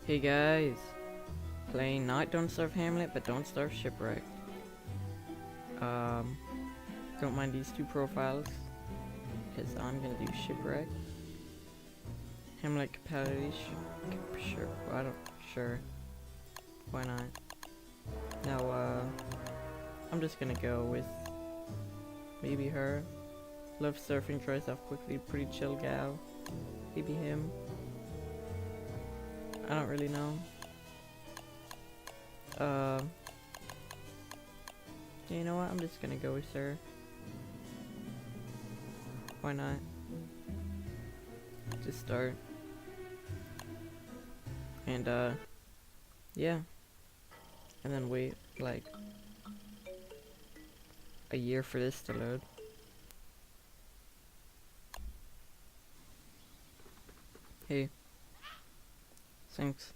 Hey guys, playing not Don't Starve Hamlet, but Don't Starve Shipwrecked. Um, don't mind these two profiles, because I'm gonna do Shipwreck. Hamlet capacity, sure, I don't, sure, why not? Now, I'm just gonna go with maybe her. Love surfing, dries off quickly, pretty chill gal. Maybe him. I don't really know. Um, you know what? I'm just gonna go with her. Why not? Just start. And yeah. And then wait like a year for this to load. Hey. Thanks.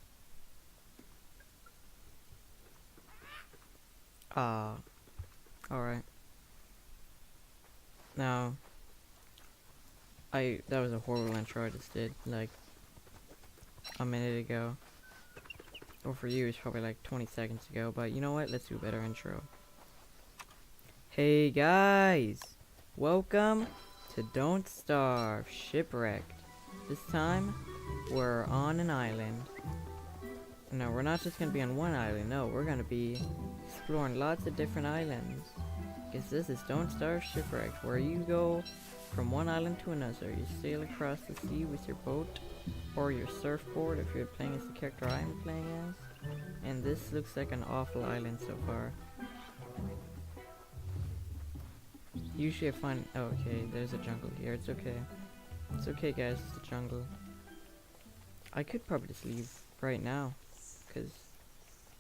Alright. Now that was a horrible intro I just did, like a minute ago. Or for you it's probably like 20 seconds ago, but you know what? Let's do a better intro. Hey guys! Welcome to Don't Starve Shipwrecked. This time, we're on an island. No, we're not just gonna be on one island, no, we're gonna be exploring lots of different islands. Because this is Don't Starve Shipwrecked, where you go from one island to another. You sail across the sea with your boat or your surfboard if you're playing as the character I'm playing as. And this looks like an awful island so far. Usually I find... oh, okay, there's a jungle here. It's okay. It's okay, guys. It's a jungle. I could probably just leave right now, because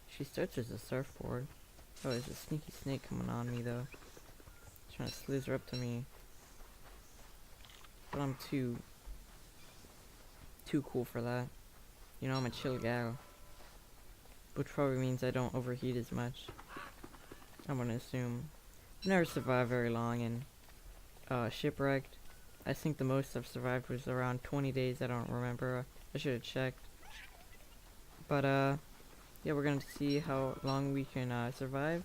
she starts as a surfboard. Oh, there's a sneaky snake coming on me, though. Trying to slither up to me. But I'm too cool for that. You know, I'm a chill gal. Which probably means I don't overheat as much. I'm gonna assume. I've never survived very long in Shipwrecked. I think the most I've survived was around 20 days. I don't remember. I should have checked. But yeah, we're gonna see how long we can survive.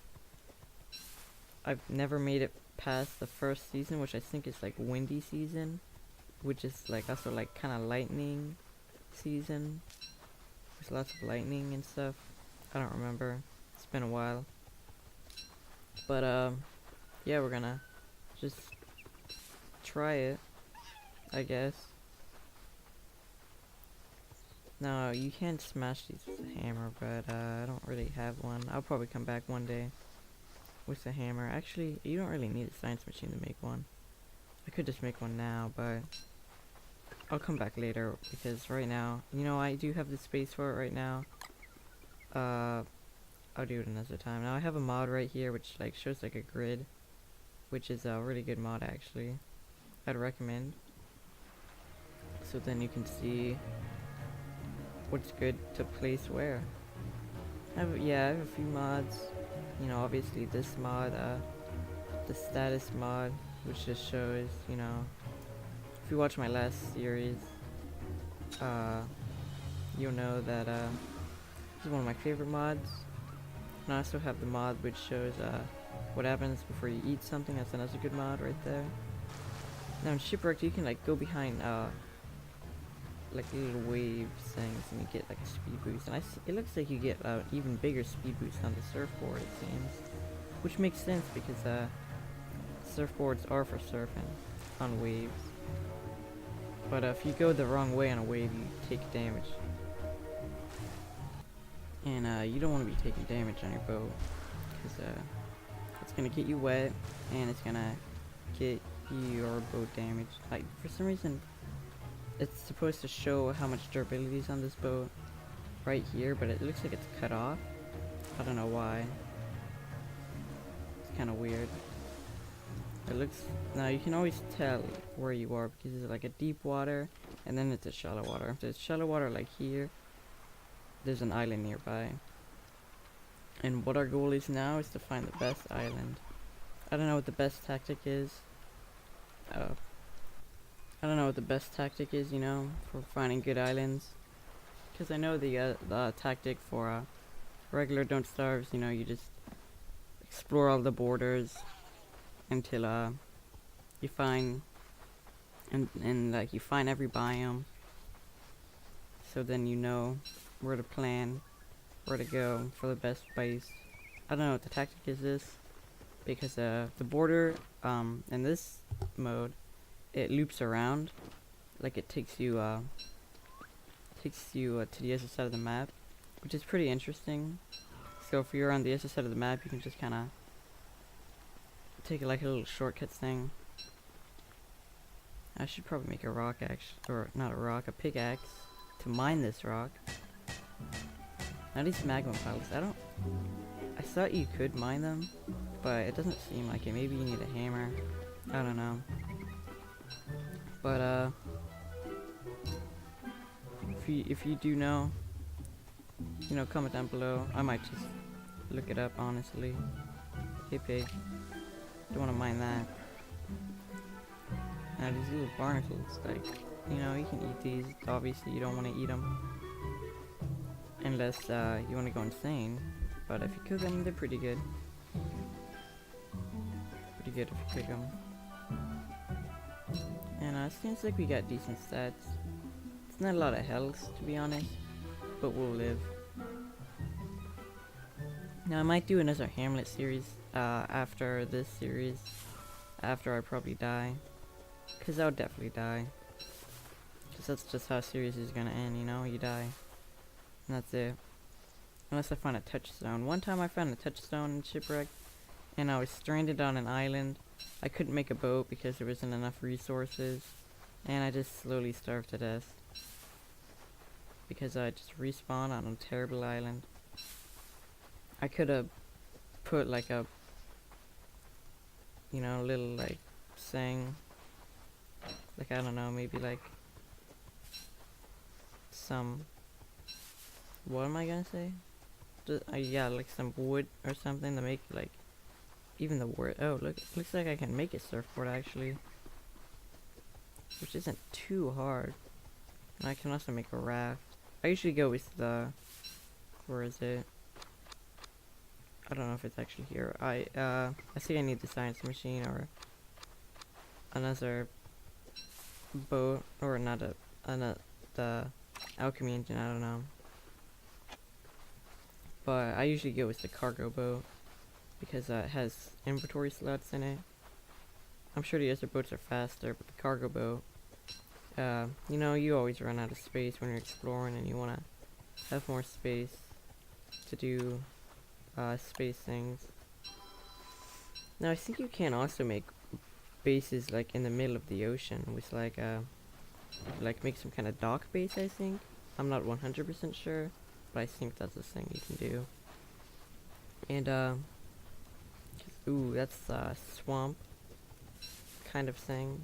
I've never made it past the first season, which I think is like windy season, which is like also like kind of lightning season. There's lots of lightning and stuff. I don't remember. It's been a while. But yeah, we're gonna just try it, I guess. Now, you can smash these with a hammer, but I don't really have one. I'll probably come back one day with a hammer. Actually, you don't really need a science machine to make one. I could just make one now, but I'll come back later, because right now, you know, I do have the space for it right now. I'll do it another time. Now I have a mod right here which like shows like a grid, which is a really good mod actually. I'd recommend. So then you can see what's good to place where. I have a few mods. You know, obviously this mod, the status mod, which just shows, you know, if you watch my last series, you'll know that this is one of my favorite mods. And I also have the mod which shows what happens before you eat something. That's another good mod right there. Now in Shipwrecked you can like go behind like little wave things and you get like a speed boost. And it looks like you get even bigger speed boost on the surfboard, it seems. Which makes sense because surfboards are for surfing on waves. But if you go the wrong way on a wave, you take damage. And you don't want to be taking damage on your boat, because it's gonna get you wet and it's gonna get your boat damaged. Like, for some reason it's supposed to show how much durability is on this boat right here, but it looks like it's cut off. I don't know why. It's kind of weird. It looks... now you can always tell where you are, because it's like a deep water and then it's a shallow water. If there's shallow water like here, there's an island nearby. And what our goal is now is to find the best island. I don't know what the best tactic is. I don't know what the best tactic is, you know, for finding good islands. Because I know the tactic for regular Don't Starves, you know, you just explore all the borders until you find and like you find every biome. So then you know where to plan, where to go for the best base. I don't know what the tactic is this, because the border in this mode, it loops around, like it takes you to the other side of the map, which is pretty interesting. So if you're on the other side of the map, you can just kind of take like a little shortcut thing. I should probably make a rock axe, or not a rock, a pickaxe to mine this rock. Now these magma piles, I thought you could mine them, but it doesn't seem like it. Maybe you need a hammer. I don't know. But if you do know, you know, comment down below. I might just look it up, honestly. Hey pig, don't want to mine that. Now these little barnacles, like, you know, you can eat these. Obviously you don't want to eat them unless you want to go insane. But if you cook them, they're pretty good. Pretty good if you cook them. And it seems like we got decent stats. It's not a lot of health, to be honest, but we'll live. Now I might do another Hamlet series after this series, after I probably die, because I would definitely die, because that's just how a series is gonna end, you know, you die, and that's it, unless I find a touchstone. One time I found a touchstone in Shipwreck, and I was stranded on an island. I couldn't make a boat because there wasn't enough resources, and I just slowly starved to death, because I just respawned on a terrible island. I could have put like a, you know, little like saying, like, I don't know, maybe like some, what am I gonna say? Yeah, like some wood or something to make like even the word. Oh, look, looks like I can make a surfboard actually, which isn't too hard. And I can also make a raft. I usually go with the, where is it? I don't know if it's actually here. I think I need the science machine or another boat, or not the alchemy engine, I don't know. But I usually go with the cargo boat because it has inventory slots in it. I'm sure the other boats are faster, but the cargo boat, you know, you always run out of space when you're exploring, and you want to have more space to do space things. Now I think you can also make bases like in the middle of the ocean with like make some kind of dock base, I think. I'm not 100% sure, but I think that's a thing you can do. And ooh, that's a swamp kind of thing.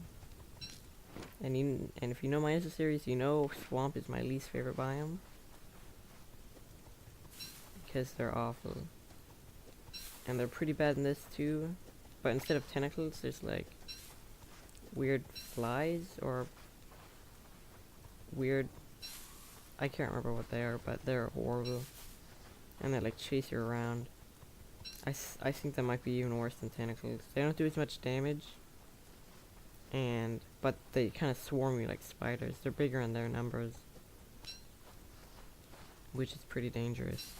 And if you know my other series, you know swamp is my least favorite biome, because they're awful. And they're pretty bad in this too, but instead of tentacles, there's like weird flies or weird, I can't remember what they are, but they're horrible, and they like chase you around. I think that might be even worse than tentacles. They don't do as much damage, but they kind of swarm you like spiders. They're bigger in their numbers, which is pretty dangerous,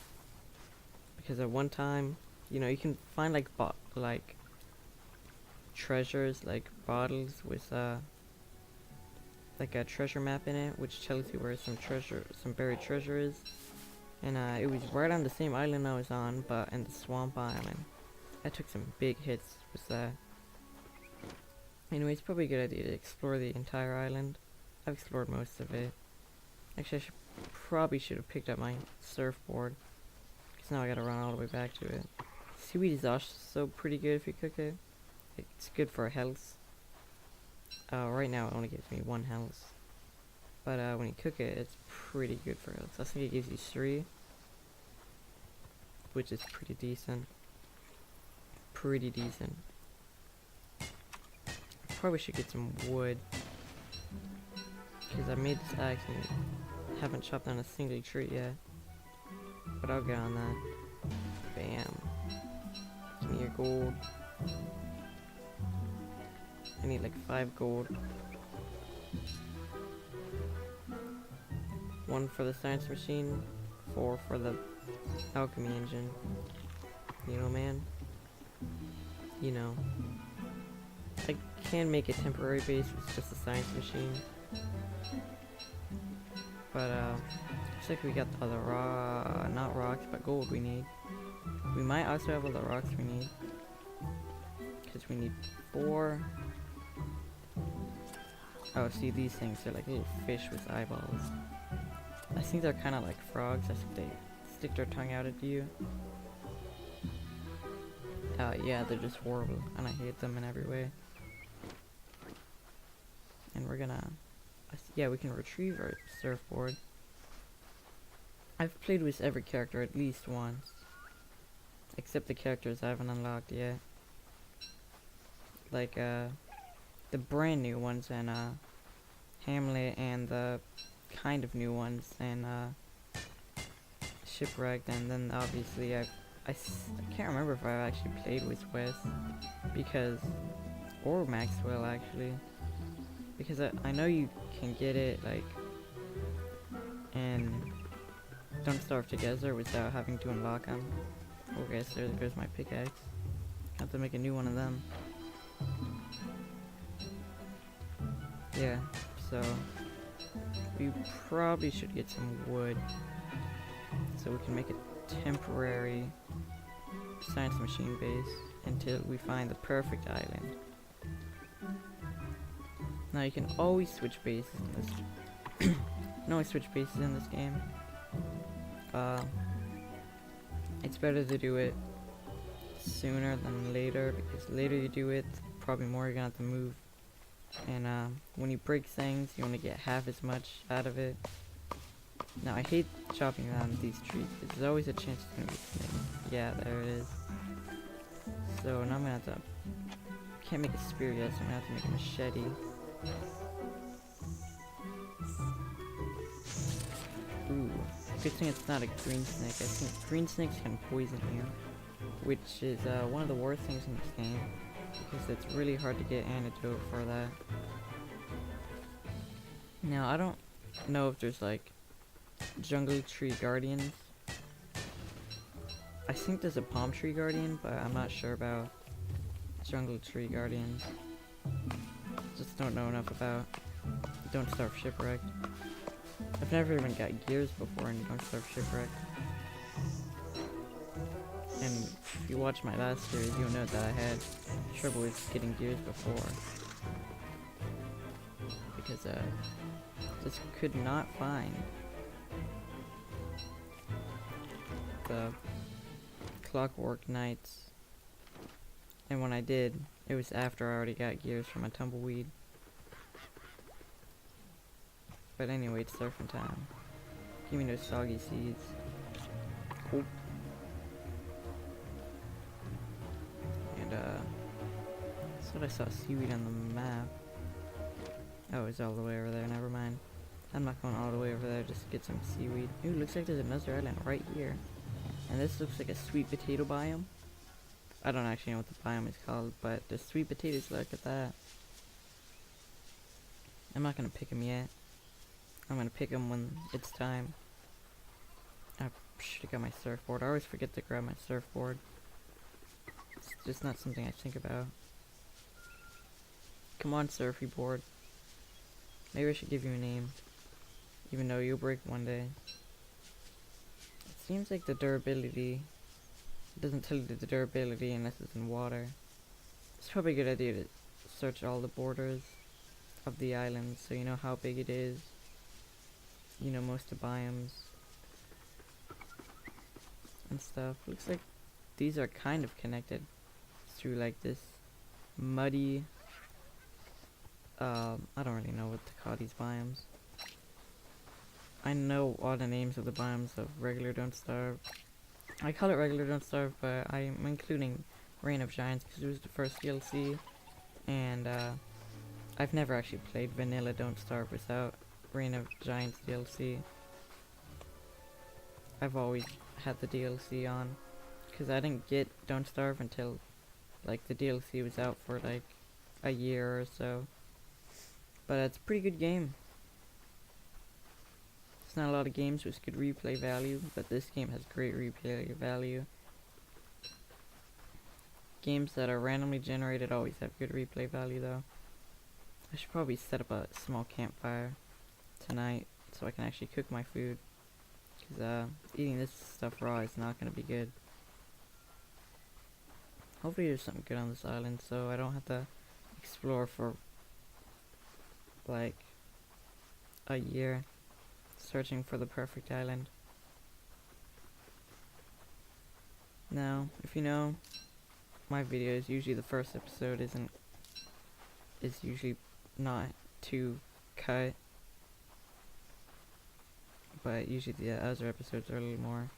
because at one time, you know, you can find like treasures, like bottles with like a treasure map in it, which tells you where some buried treasure is. And it was right on the same island I was on, but in the swamp island. I took some big hits with that. Anyway, it's probably a good idea to explore the entire island. I've explored most of it. Actually, probably should have picked up my surfboard, because now I gotta run all the way back to it. Seaweed is also pretty good if you cook it. It's good for health. Right now it only gives me 1 health. But when you cook it, it's pretty good for health. I think it gives you 3. Which is pretty decent. Pretty decent. Probably should get some wood, because I made this axe and it haven't chopped down a single tree yet. But I'll get on that. Bam. Give me your gold. I need like 5 gold. 1 for the science machine, 4 for the alchemy engine. You know, man? You know. I can make a temporary base with just a science machine. But, looks like we got all the not rocks, but gold we need. We might also have all the rocks we need. Because we need 4. Oh, see, these things are like little fish with eyeballs. I think they're kind of like frogs. I think they stick their tongue out at you. Yeah, they're just horrible, and I hate them in every way. And we're gonna... yeah, we can retrieve our surfboard. I've played with every character at least once. Except the characters I haven't unlocked yet. Like, the brand new ones in, Hamlet, and the kind of new ones in, Shipwrecked, and then obviously I can't remember if I actually played with Wes, because, or Maxwell actually, because I know you can get it, like, in Don't Starve Together without having to unlock them. Okay, so there goes my pickaxe. Have to make a new one of them. Yeah, so we probably should get some wood so we can make a temporary science machine base until we find the perfect island. Now you can always switch bases in this. You can always switch bases in this game. It's better to do it sooner than later, because later you do it, probably more you're gonna have to move. And when you break things, you only get half as much out of it. Now I hate chopping down these trees, because there's always a chance it's gonna be snake. Yeah, there it is. So now I'm gonna have to... can't make a spear yet, so I'm gonna have to make a machete. Ooh, good thing it's not a green snake. I think green snakes can poison you, which is one of the worst things in this game, because it's really hard to get antidote for that. Now I don't know if there's like jungle tree guardians. I think there's a palm tree guardian, but I'm not sure about jungle tree guardians. Just don't know enough about Don't Starve Shipwrecked. I've never even got gears before in Don't Starve Shipwrecked. And if you watch my last series, you'll know that I had trouble with getting gears before. Because just could not find the Clockwork Knights. And when I did, it was after I already got gears from a tumbleweed. But anyway, it's surfing time. Give me those soggy seeds. Cool. And I thought I saw seaweed on the map. Oh, it's all the way over there, never mind. I'm not going all the way over there just to get some seaweed. Ooh, looks like there's another island right here. And this looks like a sweet potato biome. I don't actually know what the biome is called, but the sweet potatoes, look at that. I'm not gonna pick them yet. I'm gonna pick them when it's time. I should've got my surfboard. I always forget to grab my surfboard. It's just not something I think about. Come on, surfy board. Maybe I should give you a name. Even though you'll break one day. It seems like the durability... It doesn't tell you the durability unless it's in water. It's probably a good idea to search all the borders of the island so you know how big it is. You know most of the biomes. And stuff. Looks like these are kind of connected through like this muddy... I don't really know what to call these biomes. I know all the names of the biomes of regular Don't Starve. I call it regular Don't Starve, but I'm including Reign of Giants because it was the first DLC, and I've never actually played vanilla Don't Starve without Reign of Giants DLC. I've always had the DLC on, because I didn't get Don't Starve until like the DLC was out for like a year or so. But it's a pretty good game. It's not a lot of games with good replay value, but this game has great replay value. Games that are randomly generated always have good replay value though. I should probably set up a small campfire tonight so I can actually cook my food. Because eating this stuff raw is not going to be good. Hopefully there's something good on this island so I don't have to explore for like a year searching for the perfect island. Now, if you know my videos, usually the first episode is usually not too cut, but usually the other episodes are a little more,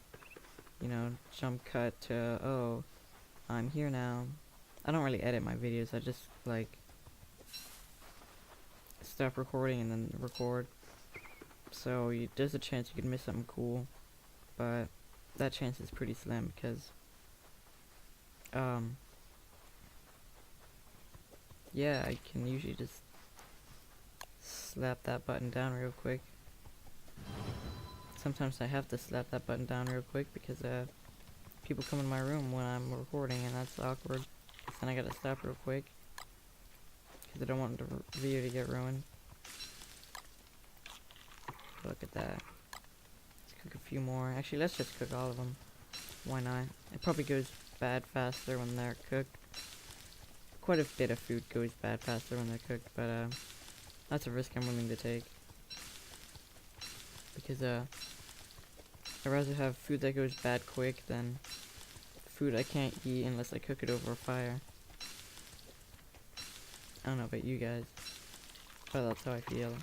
you know, jump cut to, oh, I'm here now. I don't really edit my videos, I just like stop recording and then record. So there's a chance you could miss something cool, but that chance is pretty slim because yeah, I can usually just slap that button down real quick. Sometimes I have to slap that button down real quick because people come in my room when I'm recording and that's awkward. So then I gotta stop real quick because I don't want the video to get ruined. Look at that. Let's cook a few more. Actually, let's just cook all of them. Why not? It probably goes bad faster when they're cooked. Quite a bit of food goes bad faster when they're cooked, but that's a risk I'm willing to take. Because I'd rather have food that goes bad quick than food I can't eat unless I cook it over a fire. I don't know about you guys, but that's how I feel.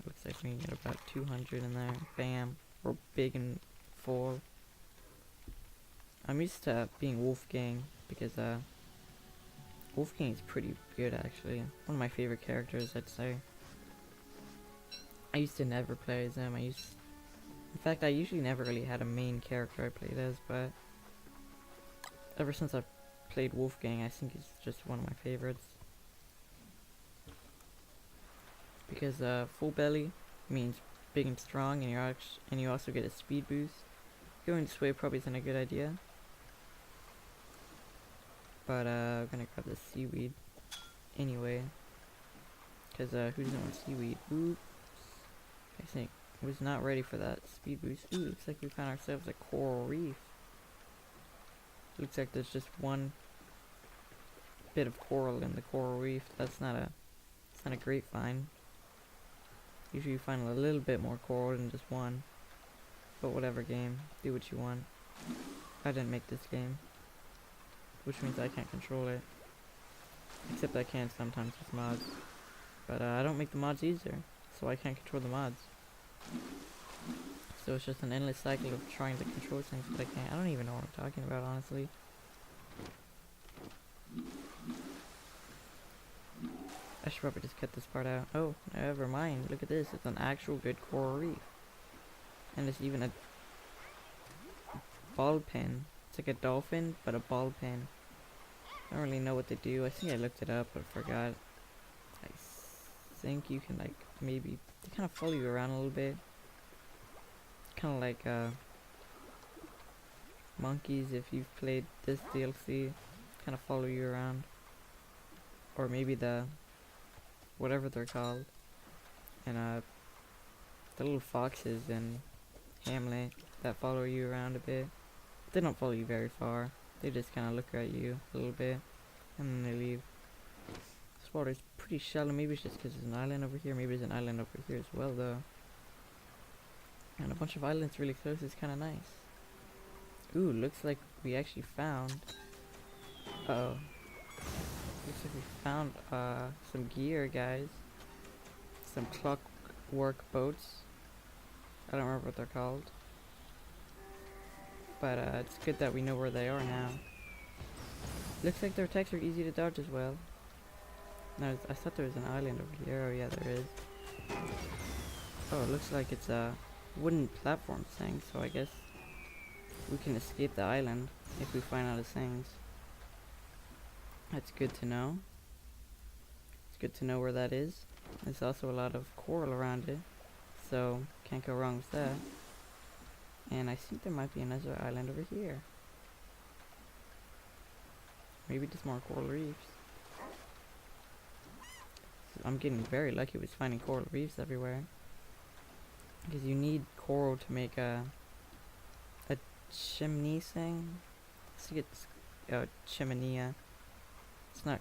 Looks like we can get about 200 in there. Bam. We're big and full. I'm used to being Wolfgang because Wolfgang is pretty good actually. One of my favorite characters, I'd say. I used to never play as him. In fact, I usually never really had a main character I played as, but ever since I've played Wolfgang, I think he's just one of my favorites. Because full belly means big and strong, and you also get a speed boost. Going this way probably isn't a good idea. But I'm gonna grab the seaweed anyway. Because who doesn't want seaweed? Oops. I think I was not ready for that speed boost. Ooh, looks like we found ourselves a coral reef. Looks like there's just one bit of coral in the coral reef. It's not a great find. Usually you find a little bit more coral than just one. But whatever, game. Do what you want. I didn't make this game. Which means I can't control it. Except I can sometimes with mods. But I don't make the mods either. So I can't control the mods. So it's just an endless cycle of trying to control things, but I can't. I don't even know what I'm talking about, honestly. I should probably just cut this part out. Oh, never mind. Look at this. It's an actual good coral reef. And it's even a ball pin. It's like a dolphin, but a ball pin. I don't really know what they do. I think I looked it up, but I forgot. I think you can, like, maybe... They kind of follow you around a little bit. Kind of like, monkeys, if you've played this DLC. Kind of follow you around. Or maybe the... whatever they're called. And, the little foxes in Hamlet that follow you around a bit. They don't follow you very far. They just kind of look at you a little bit, and then they leave. This water's pretty shallow. Maybe it's just because there's an island over here. Maybe there's an island over here as well, though. And a bunch of islands really close is kind of nice. Ooh, looks like we actually found... Uh-oh. Looks like we found, some gear, guys. Some clockwork boats. I don't remember what they're called. But it's good that we know where they are now. Looks like their attacks are easy to dodge as well. No, I thought there was an island over here. Oh yeah, there is. Oh, it looks like it's a wooden platform thing, so I guess we can escape the island if we find out his things. That's good to know. It's good to know where that is. There's also a lot of coral around it, so can't go wrong with that. And I think there might be another island over here. Maybe just more coral reefs. So I'm getting very lucky with finding coral reefs everywhere. Because you need coral to make a chimney thing. I think it's chimenea. It's not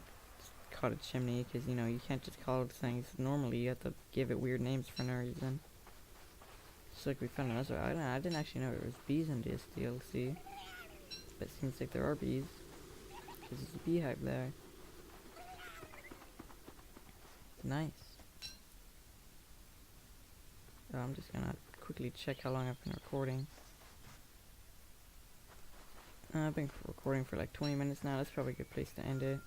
called a chimney because, you know, you can't just call it things. Normally you have to give it weird names for no reason. It's like we found another island. I didn't actually know there was bees in this DLC. But it seems like there are bees. Because there's a beehive there. Nice. I'm just gonna quickly check how long I've been recording. I've been recording for like 20 minutes now. That's probably a good place to end it.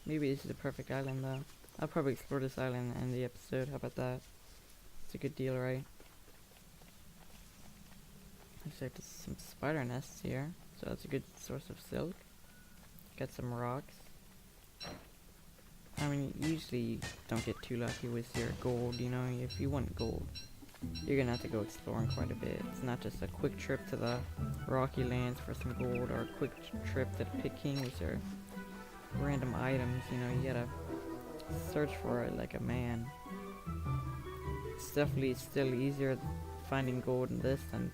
Maybe this is the perfect island though. I'll probably explore this island and end the episode. How about that? It's a good deal, right? Looks like there's some spider nests here, so that's a good source of silk. Got some rocks. I mean, usually you don't get too lucky with your gold, you know. If you want gold, you're gonna have to go exploring quite a bit. It's not just a quick trip to the Rocky Lands for some gold, or a quick trip to the Pit King with your random items, you know. You gotta search for it like a man. It's definitely still easier finding gold in this than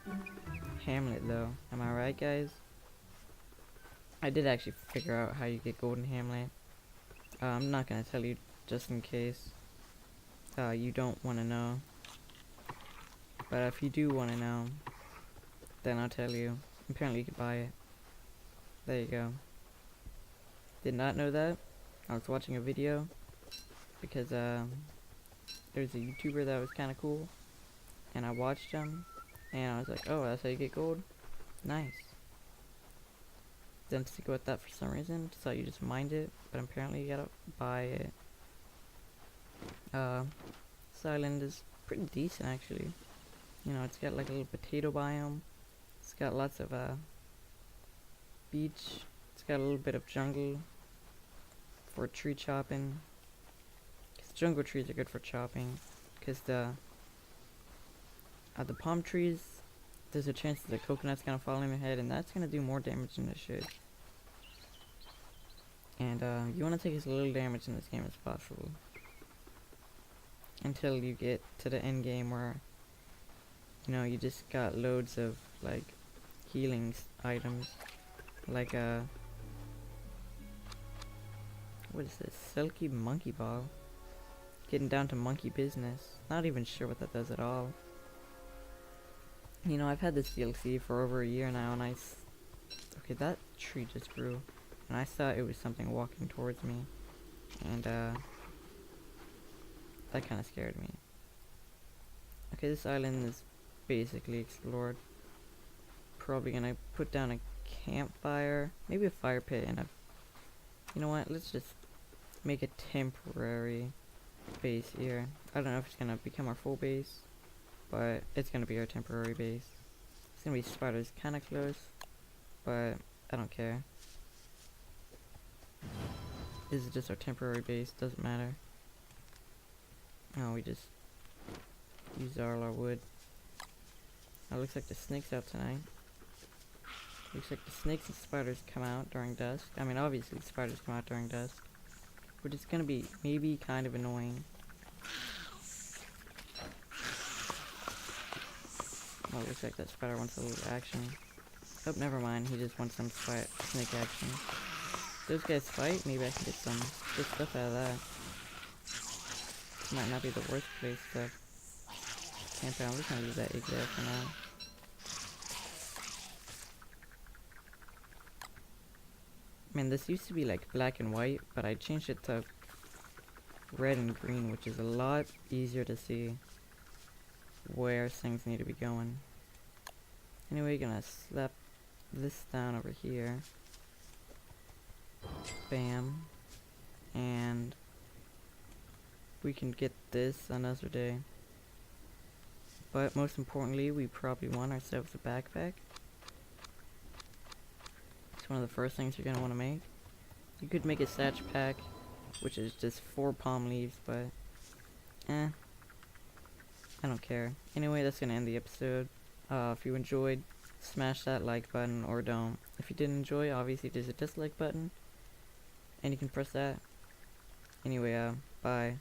Hamlet though. Am I right, guys? I did actually figure out how you get gold in Hamlet. I'm not gonna tell you just in case you don't want to know. But if you do want to know, then I'll tell you. Apparently you could buy it. There you go. Did not know that. I was watching a video because there was a YouTuber that was kind of cool, and I watched him, and I was like, oh, that's how you get gold? Nice. Didn't stick with that for some reason, so you just mined it, but apparently you gotta buy it. This island is pretty decent actually. You know, it's got like a little potato biome. It's got lots of beach. It's got a little bit of jungle for tree chopping. Cause jungle trees are good for chopping. Cause the palm trees, there's a chance that the coconut's gonna fall in your head, and that's gonna do more damage than it should. And you wanna take as little damage in this game as possible. Until you get to the end game where, you know, you just got loads of like healing items, like what is this? Silky monkey ball. Getting down to monkey business. Not even sure what that does at all. You know, I've had this DLC for over a year now, and okay, that tree just grew, and I thought it was something walking towards me, and that kind of scared me. Okay, this island is basically explored. Probably gonna put down a campfire, maybe a fire pit, and you know what, let's just make a temporary base here. I don't know if it's gonna become our full base, but it's gonna be our temporary base. It's gonna be spiders kinda close, but I don't care. This is just our temporary base, doesn't matter. Oh, we just use all our wood. Oh, looks like the snake's out tonight. Looks like the snakes and spiders come out during dusk. I mean, obviously spiders come out during dusk, but it's gonna be maybe kind of annoying. Oh, looks like that spider wants a little action. Oh, never mind. He just wants some snake action. Those guys fight. Maybe I can get some good stuff out of that. Might not be the worst place to camp out. I'm just gonna leave that egg there for now. Man, this used to be like black and white, but I changed it to red and green, which is a lot easier to see where things need to be going. Anyway, gonna slap this down over here. Bam. and we can get this another day. But most importantly, we probably want ourselves a backpack. It's one of the first things you're gonna want to make. You could make a satch pack, which is just 4 palm leaves, but I don't care. Anyway, that's gonna end the episode. If you enjoyed, smash that like button or don't. If you didn't enjoy, obviously there's a dislike button, and you can press that. Anyway, bye.